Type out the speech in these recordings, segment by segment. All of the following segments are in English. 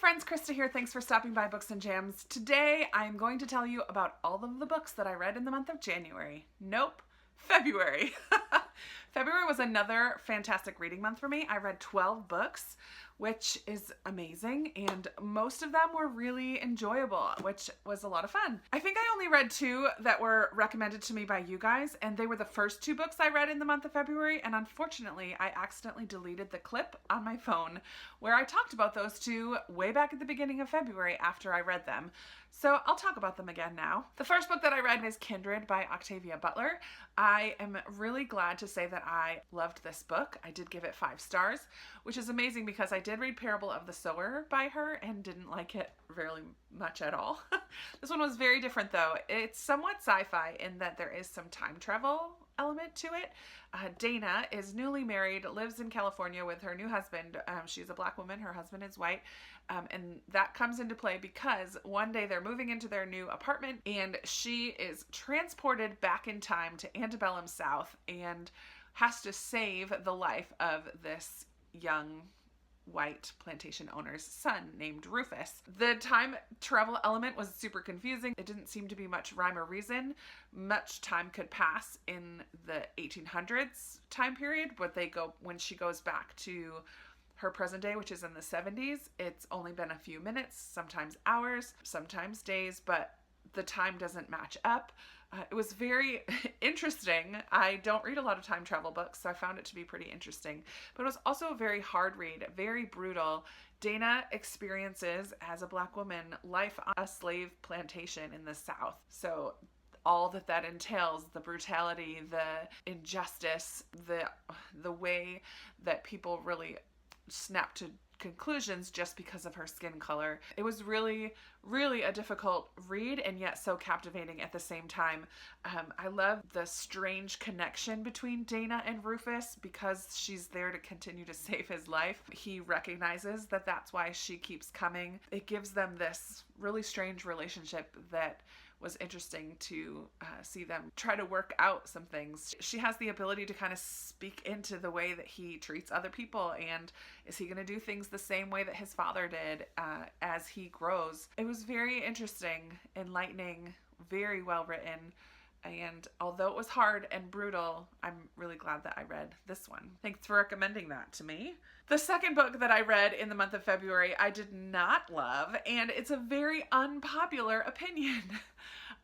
friends, Krista here. Thanks for stopping by Books and Jams. Today I'm going to tell you about all of the books that I read in the month of January. Nope, February. February was another fantastic reading month for me. I read 12 books, which is amazing, and most of them were really enjoyable, which was a lot of fun. I think I only read 2 that were recommended to me by you guys, and they were the first 2 books I read in the month of February, and unfortunately I accidentally deleted the clip on my phone where I talked about those 2 way back at the beginning of February after I read them. So I'll talk about them again now. The first book that I read is Kindred by Octavia Butler. I am really glad to say that I loved this book. I did give it 5 stars, which is amazing because I did read Parable of the Sower by her and didn't like it really much at all. This one was very different though. It's somewhat sci-fi in that there is some time travel element to it. Dana is newly married, lives in California with her new husband. She's a black woman, her husband is white. And that comes into play because one day they're moving into their new apartment and she is transported back in time to antebellum South and has to save the life of this young white plantation owner's son named Rufus. The time travel element was super confusing. It didn't seem to be much rhyme or reason. Much time could pass in the 1800s time period, but when she goes back to her present day, which is in the 70s, it's only been a few minutes, sometimes hours, sometimes days, but the time doesn't match up. It was very interesting. I don't read a lot of time travel books, so I found it to be pretty interesting. But it was also a very hard read, very brutal. Dana experiences, as a black woman, life on a slave plantation in the South. So all that entails, the brutality, the injustice, the way that people really snap to conclusions just because of her skin color. It was really, really a difficult read and yet so captivating at the same time. I love the strange connection between Dana and Rufus because she's there to continue to save his life. He recognizes that that's why she keeps coming. It gives them this really strange relationship that was interesting to see them try to work out some things. She has the ability to kind of speak into the way that he treats other people, and is he going to do things the same way that his father did as he grows? It was very interesting, enlightening, very well written, and although it was hard and brutal, I'm really glad that I read this one. Thanks for recommending that to me. The second book that I read in the month of February, I did not love, and it's a very unpopular opinion.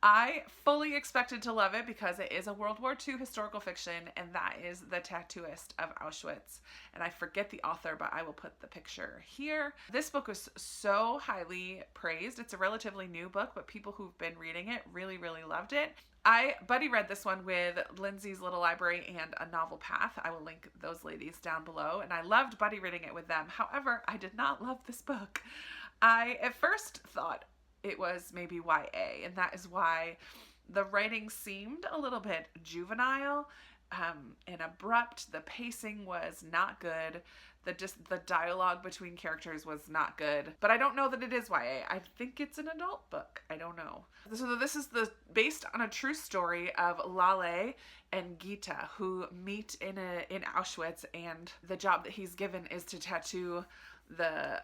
I fully expected to love it because it is a World War II historical fiction, and that is The Tattooist of Auschwitz. And I forget the author, but I will put the picture here. This book was so highly praised. It's a relatively new book, but people who've been reading it really, really loved it. I buddy read this one with Lindsay's Little Library and A Novel Path. I will link those ladies down below, and I loved buddy reading it with them. However, I did not love this book. I at first thought it was maybe YA, and that is why the writing seemed a little bit juvenile and abrupt. The pacing was not good. The dialogue between characters was not good. But I don't know that it is YA. I think it's an adult book. I don't know. So this is based on a true story of Lale and Gita, who meet in Auschwitz, and the job that he's given is to tattoo the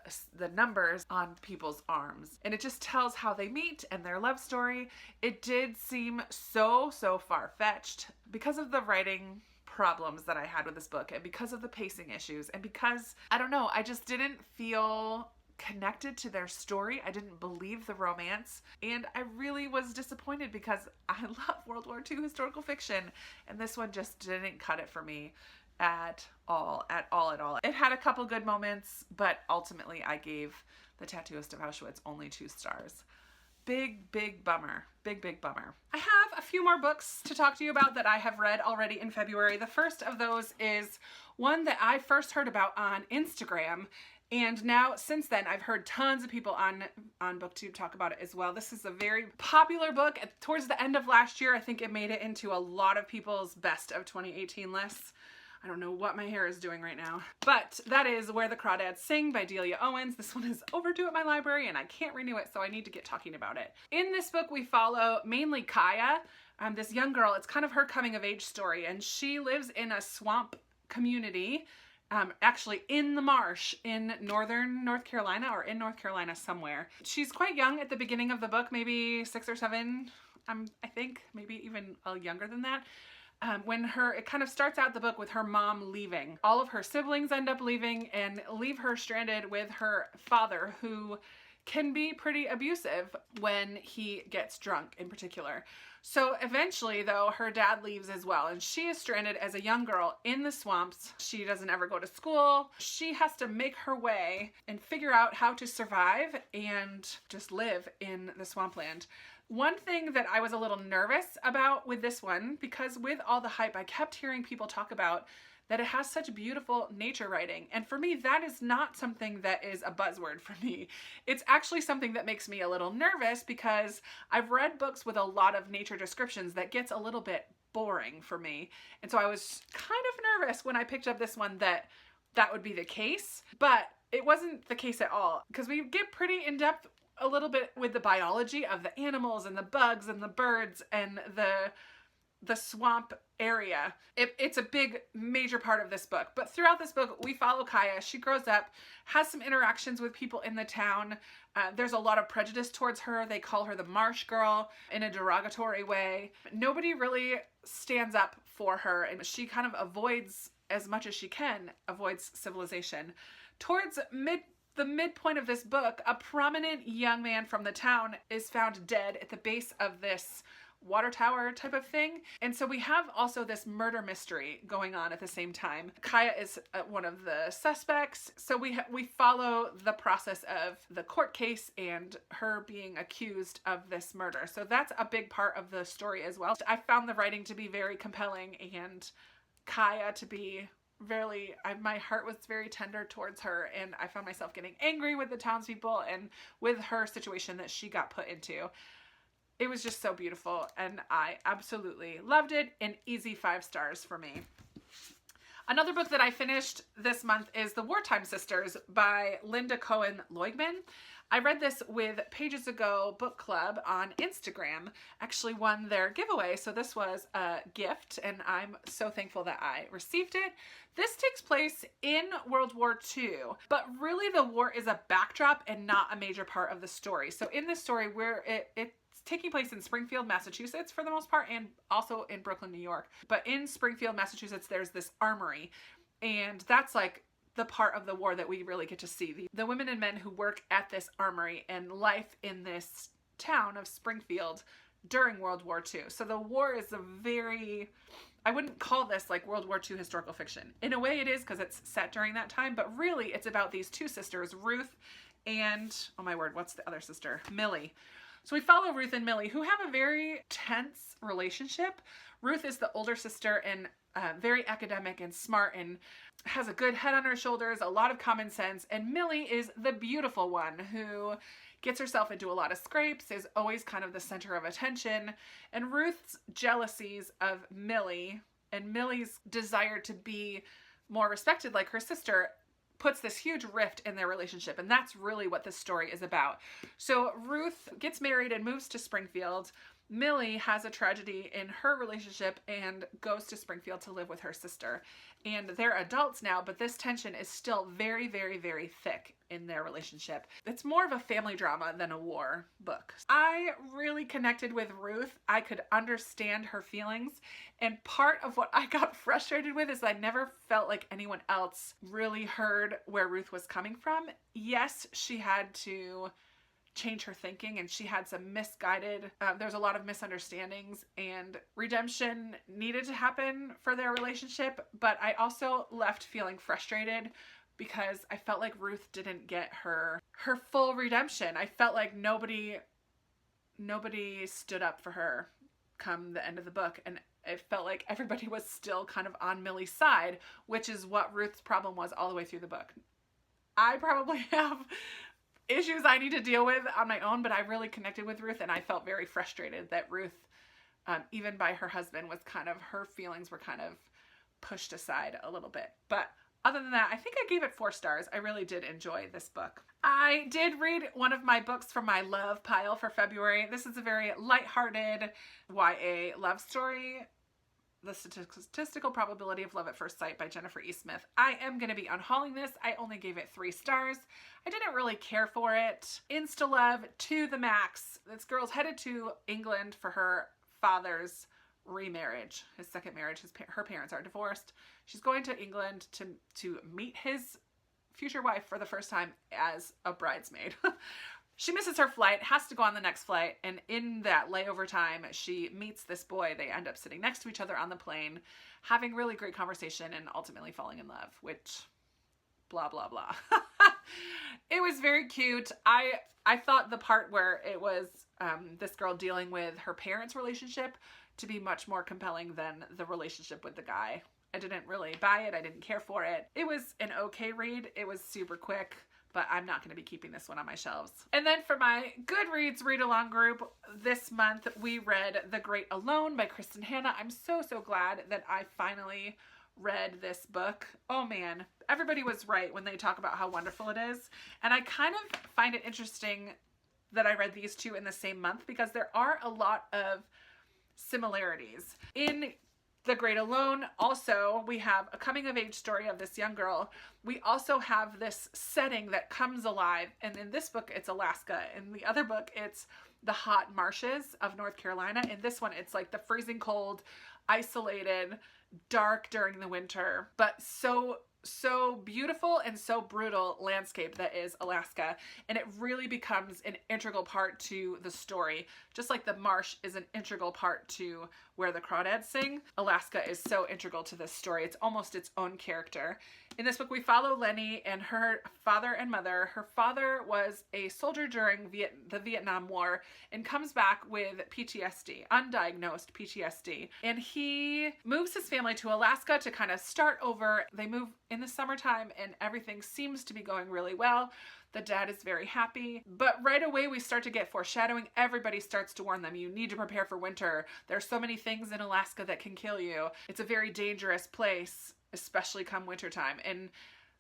numbers on people's arms. And it just tells how they meet and their love story. It did seem so far-fetched because of the writing problems that I had with this book, and because of the pacing issues, and because, I don't know, I just didn't feel connected to their story. I didn't believe the romance, and I really was disappointed because I love World War II historical fiction, and this one just didn't cut it for me at all. It had a couple good moments, but ultimately I gave The Tattooist of Auschwitz only 2 stars. Big bummer. Big bummer. I have a few more books to talk to you about that I have read already in February. The first of those is one that I first heard about on Instagram, and now since then I've heard tons of people on BookTube talk about it as well. This is a very popular book. Towards the end of last year, I think it made it into a lot of people's best of 2018 lists. I don't know what my hair is doing right now. But that is Where the Crawdads Sing by Delia Owens. This one is overdue at my library and I can't renew it, so I need to get talking about it. In this book, we follow mainly Kaya, this young girl. It's kind of her coming of age story, and she lives in a swamp community actually in the marsh in northern North Carolina, or in North Carolina somewhere. She's quite young at the beginning of the book, maybe 6 or 7, I think, maybe even younger than that. It kind of starts out the book with her mom leaving. All of her siblings end up leaving and leave her stranded with her father, who can be pretty abusive when he gets drunk in particular. So eventually, though, her dad leaves as well, and she is stranded as a young girl in the swamps. She doesn't ever go to school. She has to make her way and figure out how to survive and just live in the swampland. One thing that I was a little nervous about with this one, because with all the hype, I kept hearing people talk about that it has such beautiful nature writing. And for me, that is not something that is a buzzword for me. It's actually something that makes me a little nervous, because I've read books with a lot of nature descriptions that gets a little bit boring for me. And so I was kind of nervous when I picked up this one that would be the case, but it wasn't the case at all, because we get pretty in depth a little bit with the biology of the animals and the bugs and the birds and the swamp area. It's a big major part of this book. But throughout this book, we follow Kaya. She grows up, has some interactions with people in the town. There's a lot of prejudice towards her. They call her the marsh girl in a derogatory way. Nobody really stands up for her, and she kind of avoids, as much as she can, avoids civilization. Towards the midpoint of this book, a prominent young man from the town is found dead at the base of this water tower type of thing. And so we have also this murder mystery going on at the same time. Kaya is one of the suspects. So we follow the process of the court case and her being accused of this murder. So that's a big part of the story as well. I found the writing to be very compelling, and Kaya to be my heart was very tender towards her, and I found myself getting angry with the townspeople and with her situation that she got put into. It was just so beautiful, and I absolutely loved it. An easy 5 stars for me. Another book that I finished this month is The Wartime Sisters by Linda Cohen Loigman. I read this with Pages Ago Book Club on Instagram. Actually won their giveaway, so this was a gift, and I'm so thankful that I received it. This takes place in World War II, but really the war is a backdrop and not a major part of the story. So in this story, where it's taking place in Springfield, Massachusetts for the most part, and also in Brooklyn, New York. But in Springfield, Massachusetts, there's this armory, and that's like the part of the war that we really get to see. The women and men who work at this armory and life in this town of Springfield during World War II. So the war is I wouldn't call this like World War II historical fiction. In a way it is, because it's set during that time, but really it's about these 2 sisters, Ruth and, oh my word, what's the other sister? Millie. So we follow Ruth and Millie, who have a very tense relationship. Ruth is the older sister and very academic and smart and has a good head on her shoulders, a lot of common sense. And Millie is the beautiful one who gets herself into a lot of scrapes, is always kind of the center of attention. And Ruth's jealousies of Millie and Millie's desire to be more respected like her sister puts this huge rift in their relationship, and that's really what this story is about. So Ruth gets married and moves to Springfield. Millie has a tragedy in her relationship and goes to Springfield to live with her sister. And they're adults now, but this tension is still very, very, very thick in their relationship. It's more of a family drama than a war book. I really connected with Ruth. I could understand her feelings. And part of what I got frustrated with is I never felt like anyone else really heard where Ruth was coming from. Yes, she had to change her thinking, and she had some misguided, there's a lot of misunderstandings, and redemption needed to happen for their relationship. But I also left feeling frustrated because I felt like Ruth didn't get her full redemption. I felt like nobody stood up for her come the end of the book, and it felt like everybody was still kind of on Millie's side, which is what Ruth's problem was all the way through the book. I probably have issues I need to deal with on my own, but I really connected with Ruth, and I felt very frustrated that Ruth, even by her husband, was kind of, her feelings were kind of pushed aside a little bit. But other than that, I think I gave it 4 stars. I really did enjoy this book. I did read one of my books from my love pile for February. This is a very lighthearted YA love story The Statistical Probability of Love at First Sight by Jennifer E. Smith. I am going to be unhauling this. I only gave it 3 stars. I didn't really care for it. Insta-love to the max. This girl's headed to England for her father's remarriage, his second marriage. Her parents are divorced. She's going to England to meet his future wife for the first time as a bridesmaid. She misses her flight, has to go on the next flight, and in that layover time, she meets this boy. They end up sitting next to each other on the plane, having really great conversation, and ultimately falling in love, which blah, blah, blah. It was very cute. I thought the part where it was this girl dealing with her parents' relationship to be much more compelling than the relationship with the guy. I didn't really buy it. I didn't care for it. It was an okay read. It was super quick, but I'm not going to be keeping this one on my shelves. And then for my Goodreads read-along group, this month we read The Great Alone by Kristen Hanna. I'm so glad that I finally read this book. Oh man, everybody was right when they talk about how wonderful it is. And I kind of find it interesting that I read these two in the same month because there are a lot of similarities. In The Great Alone, also, we have a coming-of-age story of this young girl. We also have this setting that comes alive, and in this book, it's Alaska. In the other book, it's the hot marshes of North Carolina. In this one, it's like the freezing cold, isolated, dark during the winter, but so beautiful and so brutal landscape that is Alaska. And it really becomes an integral part to the story. Just like the marsh is an integral part to where the Crawdads sing, Alaska is so integral to this story. It's almost its own character. In this book, we follow Lenny and her father and mother. Her father was a soldier during the Vietnam War and comes back with PTSD, undiagnosed PTSD. And he moves his family to Alaska to kind of start over. They move in the summertime and everything seems to be going really well. The dad is very happy, but right away we start to get foreshadowing. Everybody starts to warn them, you need to prepare for winter. There's so many things in Alaska that can kill you. It's a very dangerous place, especially come wintertime. And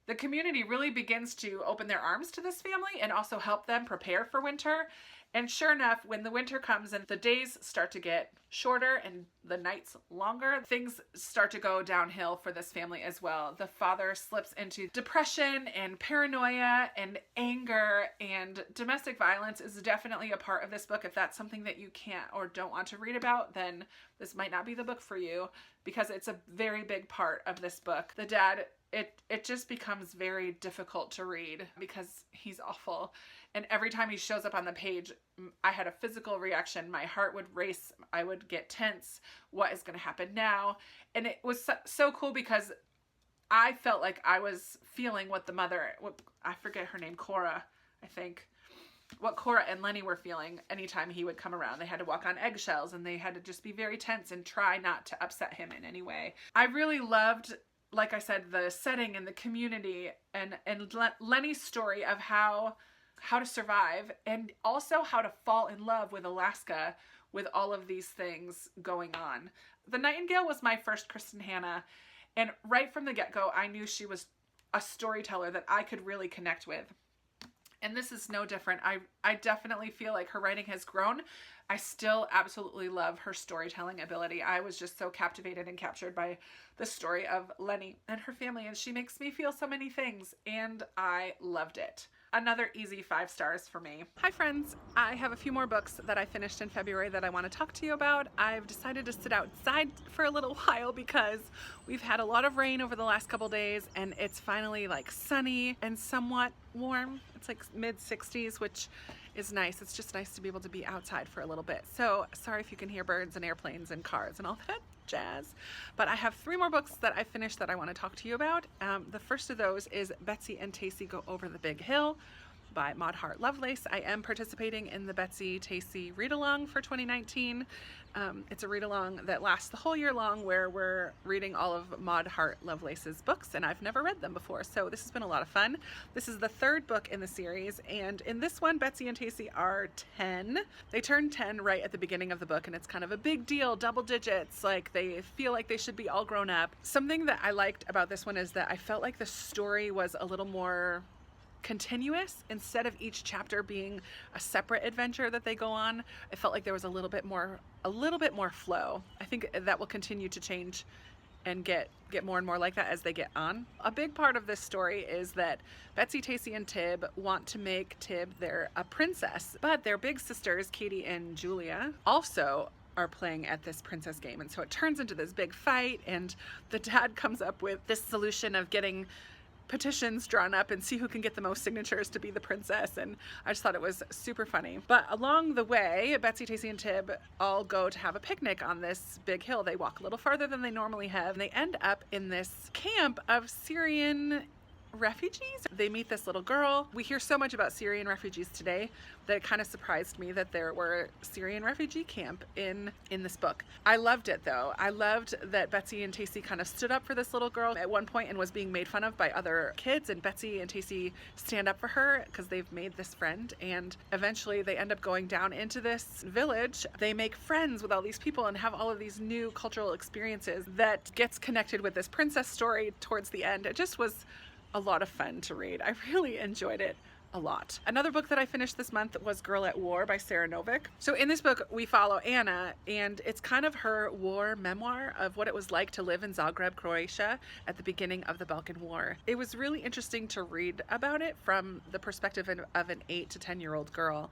the community really begins to open their arms to this family and also help them prepare for winter. And sure enough, when the winter comes and the days start to get shorter and the nights longer, things start to go downhill for this family as well. The father slips into depression and paranoia and anger, and domestic violence is definitely a part of this book. If that's something that you can't or don't want to read about, then this might not be the book for you because it's a very big part of this book. The dad, it just becomes very difficult to read because he's awful. And every time he shows up on the page, I had a physical reaction. My heart would race. I would get tense. What is going to happen now? And it was so cool because I felt like I was feeling what the mother, I forget her name, Cora, I think, what Cora and Lenny were feeling anytime he would come around. They had to walk on eggshells and they had to just be very tense and try not to upset him in any way. I really loved, like I said, the setting and the community and Lenny's story of how to survive and also how to fall in love with Alaska with all of these things going on. The Nightingale was my first Kristen Hanna, and right from the get-go, I knew she was a storyteller that I could really connect with. And this is no different. I definitely feel like her writing has grown. I still absolutely love her storytelling ability. I was just so captivated and captured by the story of Lenny and her family, and she makes me feel so many things, and I loved it. Another easy 5 stars for me. Hi friends, I have a few more books that I finished in February that I want to talk to you about. I've decided to sit outside for a little while because we've had a lot of rain over the last couple days and it's finally like sunny and somewhat warm. It's like mid 60s, which is nice. It's just nice to be able to be outside for a little bit. So sorry if you can hear birds and airplanes and cars and all that jazz. But I have 3 more books that I finished that I want to talk to you about. The first of those is Betsy and Tacy Go Over the Big Hill by Maud Hart Lovelace. I am participating in the Betsy Tacy read-along for 2019. It's a read-along that lasts the whole year long where we're reading all of Maud Hart Lovelace's books, and I've never read them before, so this has been a lot of fun. This is the 3rd book in the series, and in this one, Betsy and Tacy are 10. They turn 10 right at the beginning of the book, and it's kind of a big deal, double digits, like they feel like they should be all grown up. Something that I liked about this one is that I felt like the story was a little more continuous instead of each chapter being a separate adventure that they go on. It felt like there was a little bit more flow. I think that will continue to change and get more and more like that as they get on. A big part of this story is that Betsy, Tacy, and Tib want to make Tib a princess, but their big sisters, Katie and Julia, also are playing at this princess game. And so it turns into this big fight, and the dad comes up with this solution of getting petitions drawn up and see who can get the most signatures to be the princess, and I just thought it was super funny. But along the way, Betsy, Tacy, and Tib all go to have a picnic on this big hill. They walk a little farther than they normally have, and they end up in this camp of Syrian refugees. They meet this little girl. We hear so much about Syrian refugees today that it kind of surprised me that there were Syrian refugee camp in this book. I loved it though. I loved that Betsy and Tacy kind of stood up for this little girl at one point and was being made fun of by other kids, and Betsy and Tacy stand up for her because they've made this friend, and eventually they end up going down into this village. They make friends with all these people and have all of these new cultural experiences that gets connected with this princess story towards the end. It just was a lot of fun to read. I really enjoyed it a lot. Another book that I finished this month was Girl at War by Sarah Novick. So in this book, we follow Anna, and it's kind of her war memoir of what it was like to live in Zagreb, Croatia at the beginning of the Balkan War. It was really interesting to read about it from the perspective of an 8 to 10-year-old girl.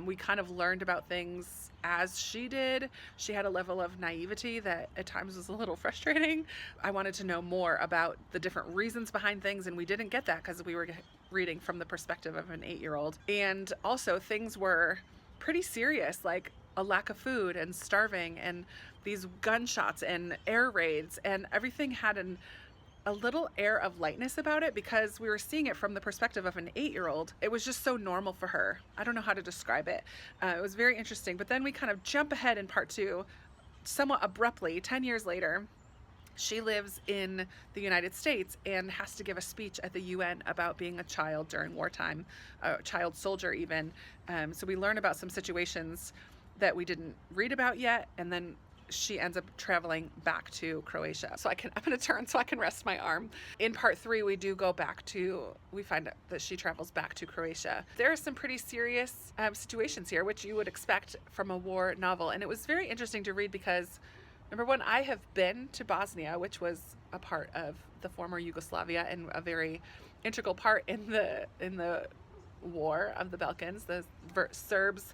We kind of learned about things as she did. She had a level of naivety that at times was a little frustrating. I wanted to know more about the different reasons behind things, and we didn't get that because we were reading from the perspective of an 8-year-old. And also things were pretty serious, like a lack of food and starving and these gunshots and air raids, and everything had a little air of lightness about it because we were seeing it from the perspective of an 8-year-old. It was just so normal for her. I don't know how to describe it. It was very interesting. But then we kind of jump ahead in part 2 somewhat abruptly. 10 years later, she lives in the United States and has to give a speech at the UN about being a child during wartime, a child soldier even. So we learn about some situations that we didn't read about yet, and then she ends up traveling back to Croatia. So I'm going to turn so I can rest my arm. In part 3, we find out that she travels back to Croatia. There are some pretty serious situations here, which you would expect from a war novel. And it was very interesting to read because, number one, I have been to Bosnia, which was a part of the former Yugoslavia and a very integral part in the war of the Balkans, the Serbs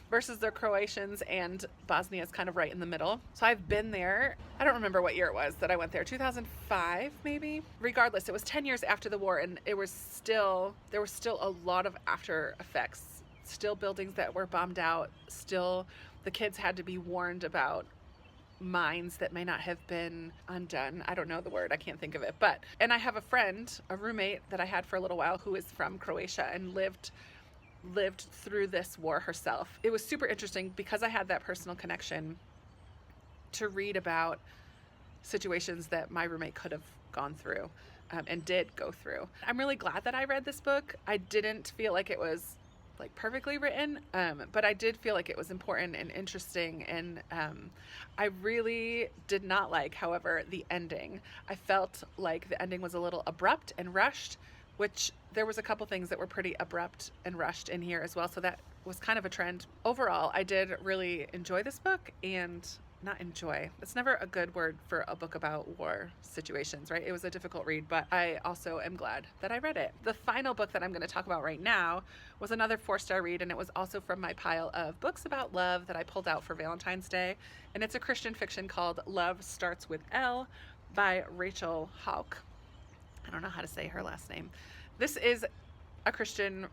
versus the Croatians, and Bosnia is kind of right in the middle. So I've been there. I don't remember what year it was that I went there, 2005 maybe? Regardless, it was 10 years after the war, and there were still a lot of after effects. Still buildings that were bombed out, still the kids had to be warned about mines that may not have been undone. I don't know the word, I can't think of it. And I have a roommate that I had for a little while who is from Croatia and lived through this war herself. It was super interesting because I had that personal connection to read about situations that my roommate could have gone through and did go through. I'm really glad that I read this book. I didn't feel like it was like perfectly written, but I did feel like it was important and interesting, and I really did not like, however, the ending. I felt like the ending was a little abrupt and rushed, which there was a couple things that were pretty abrupt and rushed in here as well, so that was kind of a trend. Overall, I did really enjoy this book, and not enjoy, it's never a good word for a book about war situations, right? It was a difficult read, but I also am glad that I read it. The final book that I'm going to talk about right now was another 4-star read, and it was also from my pile of books about love that I pulled out for Valentine's Day, and it's a Christian fiction called Love Starts with L by Rachel Hauck. I don't know how to say her last name. This is a Christian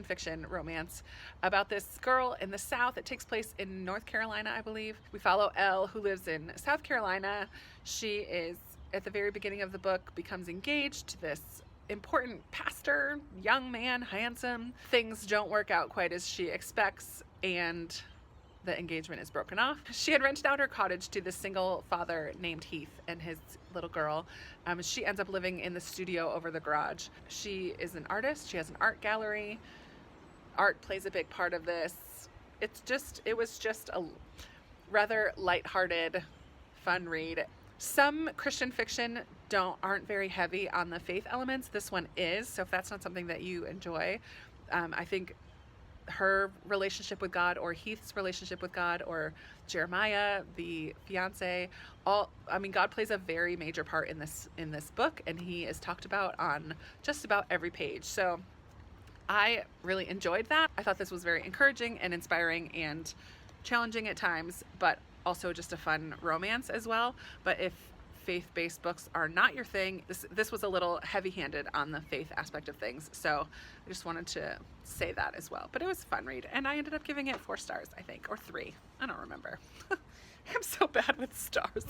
fiction romance about this girl in the South. It takes place in North Carolina, I believe. We follow Elle, who lives in South Carolina. She is, at the very beginning of the book, becomes engaged to this important pastor, young man, handsome. Things don't work out quite as she expects, and the engagement is broken off. She had rented out her cottage to this single father named Heath and his little girl. She ends up living in the studio over the garage. She is an artist. She has an art gallery. Art plays a big part of this. It was just a rather lighthearted, fun read. Some Christian fiction aren't very heavy on the faith elements. This one is, so if that's not something that you enjoy, I think her relationship with God, or Heath's relationship with God, or Jeremiah, the fiance, God plays a very major part in this book, and he is talked about on just about every page. So I really enjoyed that. I thought this was very encouraging and inspiring and challenging at times, but also just a fun romance as well. But if faith-based books are not your thing, this was a little heavy-handed on the faith aspect of things. So I just wanted to say that as well. But it was a fun read, and I ended up giving it 4 stars, I think, or 3. I don't remember. I'm so bad with stars.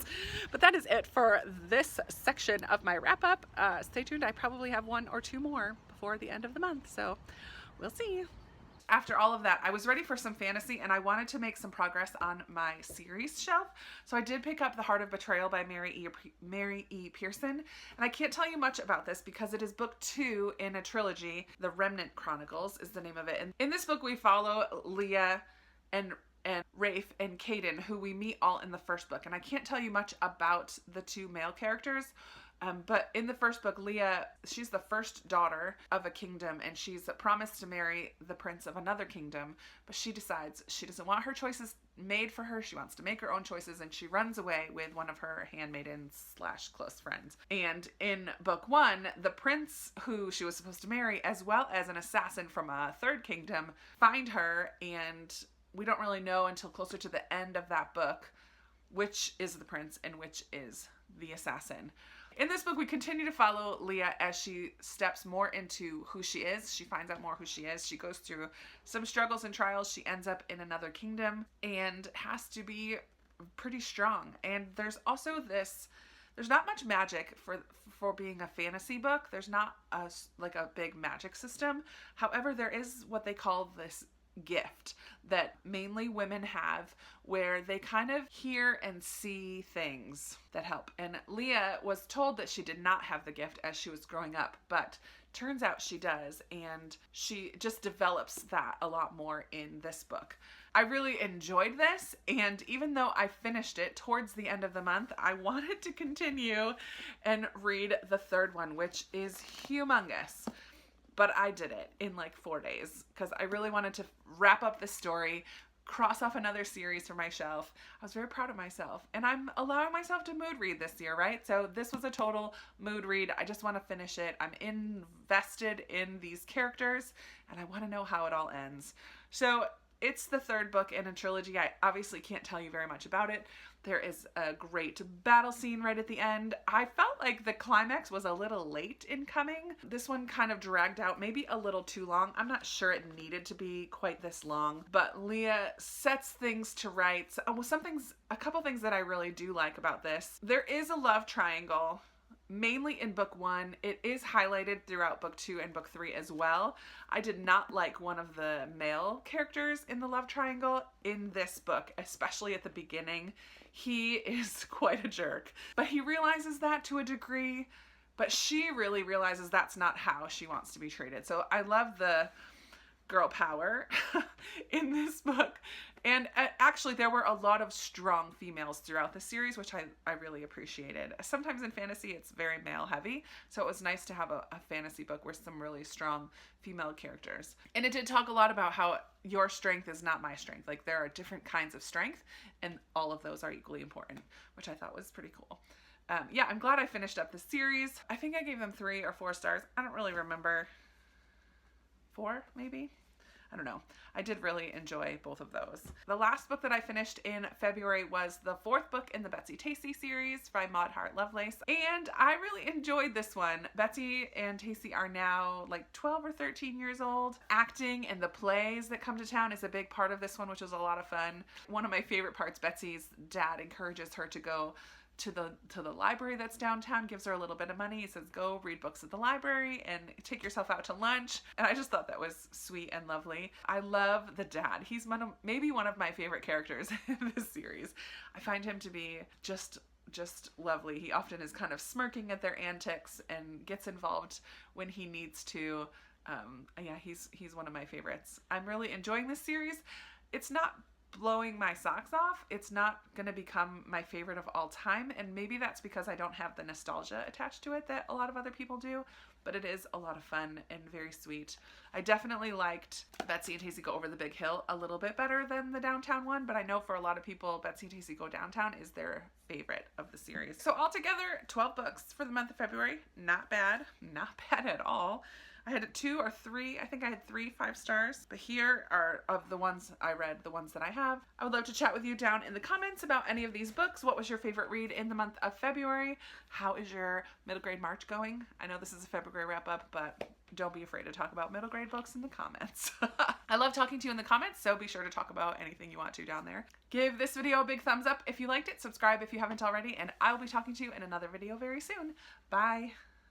But that is it for this section of my wrap-up. Stay tuned. I probably have 1 or 2 more before the end of the month, so we'll see. After all of that, I was ready for some fantasy, and I wanted to make some progress on my series shelf. So I did pick up The Heart of Betrayal by Mary E. Pearson. And I can't tell you much about this because it is book 2 in a trilogy. The Remnant Chronicles is the name of it. And in this book, we follow Leah and Rafe and Caden, who we meet all in the first book. And I can't tell you much about the 2 male characters. But in the first book, Leah, she's the first daughter of a kingdom, and she's promised to marry the prince of another kingdom, but she decides she doesn't want her choices made for her. She wants to make her own choices, and she runs away with one of her handmaidens / close friends. And in book 1, the prince who she was supposed to marry, as well as an assassin from a third kingdom, find her, and we don't really know until closer to the end of that book which is the prince and which is the assassin. In this book, we continue to follow Leah as she steps more into who she is. She finds out more who she is. She goes through some struggles and trials. She ends up in another kingdom and has to be pretty strong. And there's also this, there's not much magic for being a fantasy book. There's not a big magic system. However, there is what they call this gift that mainly women have, where they kind of hear and see things that help. And Leah was told that she did not have the gift as she was growing up, but turns out she does, and she just develops that a lot more in this book. I really enjoyed this, and even though I finished it towards the end of the month, I wanted to continue and read the third one, which is humongous. But I did it in like 4 days because I really wanted to wrap up the story, cross off another series from my shelf. I was very proud of myself, and I'm allowing myself to mood read this year, right? So this was a total mood read. I just want to finish it. I'm invested in these characters, and I want to know how it all ends. So it's the third book in a trilogy. I obviously can't tell you very much about it. There is a great battle scene right at the end. I felt like the climax was a little late in coming. This one kind of dragged out, maybe a little too long. I'm not sure it needed to be quite this long, but Leah sets things to rights. A couple things that I really do like about this. There is a love triangle, mainly in book 1. It is highlighted throughout book 2 and book 3 as well. I did not like one of the male characters in the love triangle in this book, especially at the beginning. He is quite a jerk, but he realizes that to a degree, but she really realizes that's not how she wants to be treated. So I love the girl power in this book. And actually, there were a lot of strong females throughout the series, which I really appreciated. Sometimes in fantasy, it's very male heavy. So it was nice to have a fantasy book with some really strong female characters. And it did talk a lot about how your strength is not my strength. Like, there are different kinds of strength, and all of those are equally important, which I thought was pretty cool. Yeah, I'm glad I finished up the series. I think I gave them 3 or 4 stars. I don't really remember. 4, maybe? I don't know. I did really enjoy both of those. The last book that I finished in February was the 4th book in the Betsy Tacy series by Maud Hart Lovelace, and I really enjoyed this one. Betsy and Tacy are now like 12 or 13 years old. Acting and the plays that come to town is a big part of this one, which is a lot of fun. One of my favorite parts, Betsy's dad encourages her to go to the library that's downtown, gives her a little bit of money. He says, go read books at the library and take yourself out to lunch. And I just thought that was sweet and lovely. I love the dad. He's maybe one of my favorite characters in this series. I find him to be just lovely. He often is kind of smirking at their antics and gets involved when he needs to. Yeah, he's one of my favorites. I'm really enjoying this series. It's not blowing my socks off. It's not going to become my favorite of all time, and maybe that's because I don't have the nostalgia attached to it that a lot of other people do, but it is a lot of fun and very sweet. I definitely liked Betsy and Tacy Go Over the Big Hill a little bit better than the Downtown one, but I know for a lot of people, Betsy and Tacy Go Downtown is their favorite of the series. So altogether, 12 books for the month of February. Not bad. Not bad at all. I had 2 or 3, I think I had 3 5 stars, but here are of the ones I read, the ones that I have. I would love to chat with you down in the comments about any of these books. What was your favorite read in the month of February? How is your middle grade March going? I know this is a February wrap up, but don't be afraid to talk about middle grade books in the comments. I love talking to you in the comments, so be sure to talk about anything you want to down there. Give this video a big thumbs up if you liked it, subscribe if you haven't already, and I will be talking to you in another video very soon. Bye!